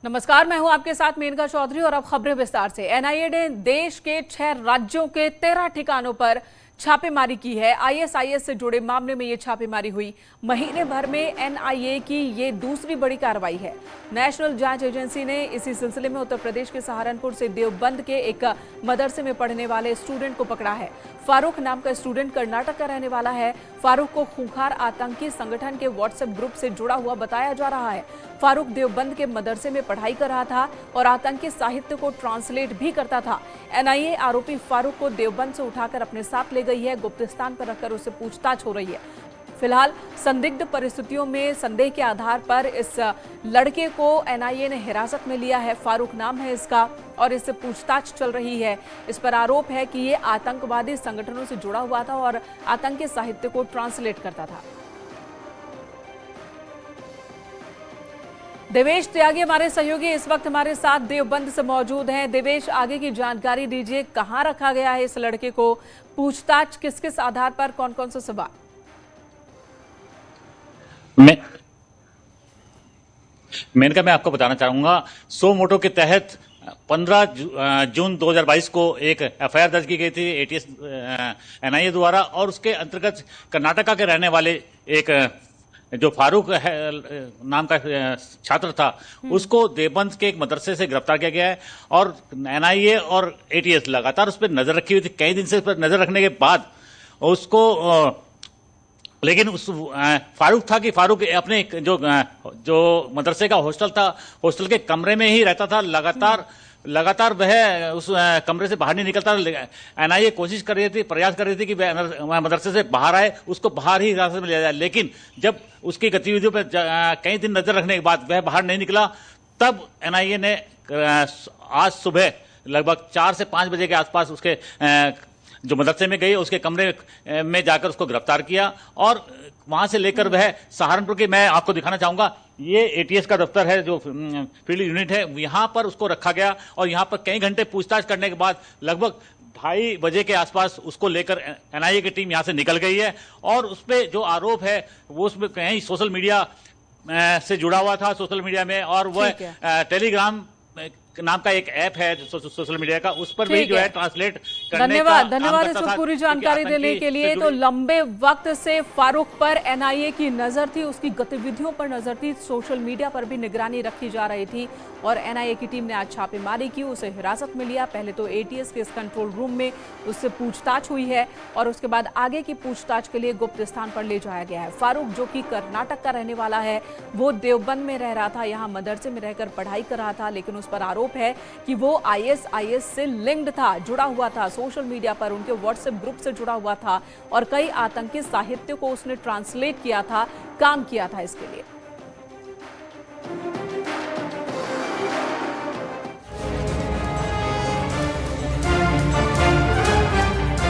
नमस्कार, मैं हूं आपके साथ मेनका चौधरी और अब खबरें विस्तार से। एनआईए ने देश के 6 राज्यों के 13 ठिकानों पर छापेमारी की है। आईएसआईएस से जुड़े मामले में ये छापेमारी हुई। महीने भर में एनआईए की ये दूसरी बड़ी कार्रवाई है। नेशनल जांच एजेंसी ने इसी सिलसिले में उत्तर प्रदेश के सहारनपुर से देवबंद के एक मदरसे में पढ़ने वाले स्टूडेंट को पकड़ा है। फारूक नाम का स्टूडेंट कर्नाटक का रहने वाला है। फारूक को खूंखार आतंकी संगठन के व्हाट्सएप ग्रुप से जुड़ा हुआ बताया जा रहा है। फारूक देवबंद के मदरसे में पढ़ाई कर रहा था और आतंकी साहित्य को ट्रांसलेट भी करता था। एनआईए आरोपी फारूक को देवबंद से उठाकर अपने साथ ले गई है। गुप्त स्थान पर रखकर उससे पूछताछ हो रही है। फिलहाल संदिग्ध परिस्थितियों में संदेह के आधार पर इस लड़के को एनआईए ने हिरासत में लिया है। फारूक नाम है इसका और इससे पूछताछ चल रही है। इस पर आरोप है कि ये आतंकवादी संगठनों से जुड़ा हुआ था और आतंकी साहित्य को ट्रांसलेट करता था। देवेश त्यागी हमारे सहयोगी इस वक्त हमारे साथ देवबंद से मौजूद हैं। देवेश, आगे की जानकारी दीजिए, कहां रखा गया है इस लड़के को, पूछताछ किस किस आधार पर, कौन कौन से सवाल? मेनका, मैं आपको बताना चाहूंगा, सो मोटो के तहत 15 जून 2022 को एक एफआईआर दर्ज की गई थी एटीएस एनआईए द्वारा, और उसके अंतर्गत कर्नाटका के रहने वाले एक जो फारूक है नाम का छात्र था, उसको देवबंद के एक मदरसे से गिरफ्तार किया गया है। और एनआईए और एटीएस लगातार उस पर नजर रखी हुई थी। कई दिन से उस पर नजर रखने के बाद उसको लेकिन उस फारूक था कि फारूक अपने जो मदरसे का हॉस्टल था, हॉस्टल के कमरे में ही रहता था। लगातार वह उस कमरे से बाहर नहीं निकलता। एनआईए कोशिश कर रही थी, प्रयास कर रही थी कि वह मदरसे से बाहर आए, उसको बाहर ही हिरासत में लिया जाए। लेकिन जब उसकी गतिविधियों पर कई दिन नजर रखने के बाद वह बाहर नहीं निकला, तब एनआईए ने आज सुबह लगभग 4 से 5 बजे के आसपास उसके जो मदरसे में गई, उसके कमरे में जाकर उसको गिरफ्तार किया और वहां से लेकर वह सहारनपुर के, मैं आपको दिखाना चाहूंगा, ये एटीएस का दफ्तर है, जो फील्ड यूनिट है, यहां पर उसको रखा गया। और यहां पर कई घंटे पूछताछ करने के बाद लगभग 2:30 बजे के आसपास उसको लेकर एनआईए की टीम यहां से निकल गई है। और उस पर जो आरोप है वो उसमें कहीं सोशल मीडिया से जुड़ा हुआ था, सोशल मीडिया में, और वह टेलीग्राम नाम का एक ऐप है सोशल मीडिया का, उस पर भी जो है ट्रांसलेट करने का धन्यवाद इस पूरी जानकारी देने के लिए। तो लंबे वक्त से फारूक पर एनआईए की नजर थी, उसकी गतिविधियों पर नजर थी, सोशल मीडिया पर भी निगरानी रखी जा रही थी और एनआईए की टीम ने आज छापेमारी की, उसे हिरासत में लिया। पहले तो एटीएस के इस कंट्रोल रूम में उससे पूछताछ हुई है और उसके बाद आगे की पूछताछ के लिए गुप्त स्थान पर ले जाया गया है। फारूक, जो कि कर्नाटक का रहने वाला है, वो देवबंद में रह रहा था, यहाँ मदरसे में रहकर पढ़ाई कर रहा था, लेकिन उस पर आरोप है कि वो आईएसआईएस से लिंक्ड था, जुड़ा हुआ था, सोशल मीडिया पर उनके व्हाट्सएप ग्रुप से जुड़ा हुआ था और कई आतंकी साहित्य को उसने ट्रांसलेट किया था, काम किया था इसके लिए।